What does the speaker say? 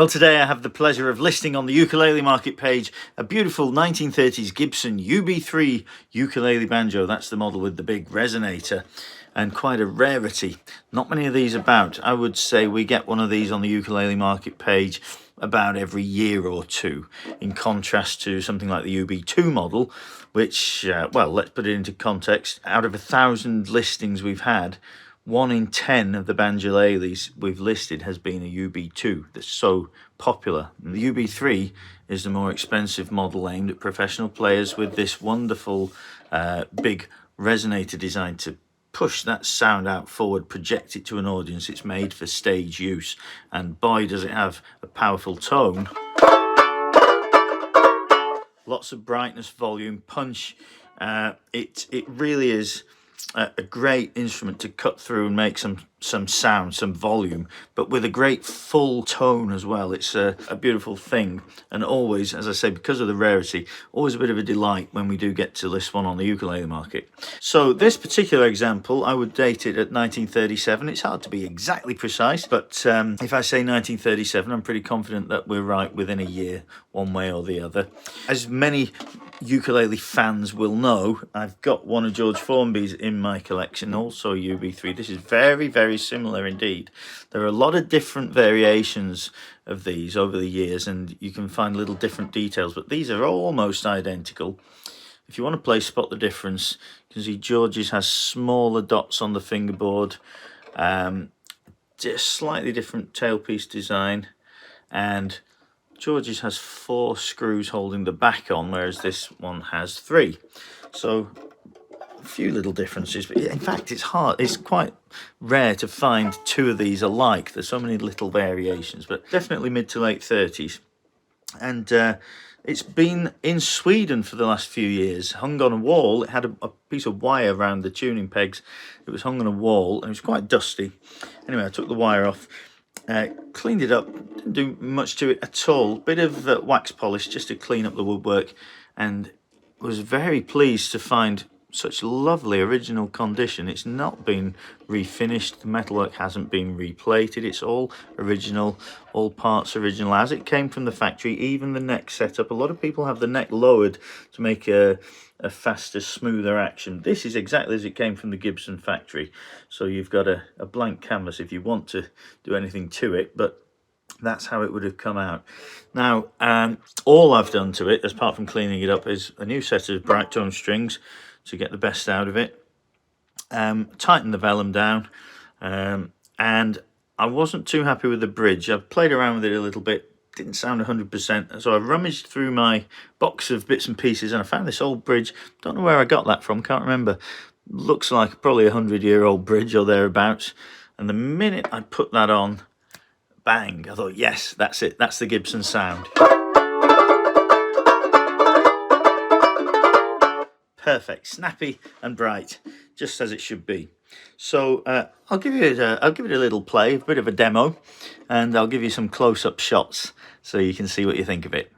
Well, today I have the pleasure of listing on the Ukulele Market page a beautiful 1930s Gibson UB3 Ukulele-banjo. That's the model with the big resonator, and quite a rarity. Not many of these about. I would say we get one of these on the Ukulele Market page about every year or two, in contrast to something like the UB2 model, which, well, let's put it into context. Out of 1,000 listings we've had, 1 in 10 of the banjoleles we've listed has been a UB2 that's so popular. And the UB3 is the more expensive model aimed at professional players, with this wonderful big resonator design to push that sound out forward, project it to an audience. It's made for stage use, and boy does it have a powerful tone. Lots of brightness, volume, punch. It really is a great instrument to cut through and make some sound, some volume, but with a great full tone as well. It's a beautiful thing, and always, as I say, because of the rarity, always a bit of a delight when we do get to list one on the Ukulele Market. So this particular example, I would date it at 1937. It's hard to be exactly precise, but if I say 1937, I'm pretty confident that we're right within a year, one way or the other. As many ukulele fans will know, I've got one of George Formby's in my collection, also UB3. This is very, very similar indeed. There are a lot of different variations of these over the years, and you can find little different details, but these are almost identical. If you want to play Spot the Difference, you can see George's has smaller dots on the fingerboard, just slightly different tailpiece design, and George's has 4 screws holding the back on, whereas this one has 3. So a few little differences, but in fact it's quite rare to find 2 of these alike. There's so many little variations, but definitely mid to late 30s. And it's been in Sweden for the last few years, hung on a wall. It had a piece of wire around the tuning pegs. It was hung on a wall, and it was quite dusty. Anyway, I took the wire off, cleaned it up, didn't do much to it at all. Bit of wax polish just to clean up the woodwork, and was very pleased to find such lovely original condition. It's not been refinished, the metalwork hasn't been replated, it's all original, all parts original as it came from the factory. Even the neck setup, a lot of people have the neck lowered to make a faster, smoother action. This is exactly as it came from the Gibson factory, so you've got a blank canvas if you want to do anything to it, but that's how it would have come out. Now, all I've done to it, apart from cleaning it up, is a new set of bright tone strings to get the best out of it, tighten the vellum down, and I wasn't too happy with the bridge. I've played around with it a little bit, didn't sound 100%, so I rummaged through my box of bits and pieces and I found this old bridge. Don't know where I got that from, can't remember. Looks like probably a 100-year-old bridge or thereabouts, and the minute I put that on, bang, I thought, yes, that's it, that's the Gibson sound. Perfect, snappy and bright, just as it should be. So I'll give it a little play, a bit of a demo, and I'll give you some close-up shots so you can see what you think of it.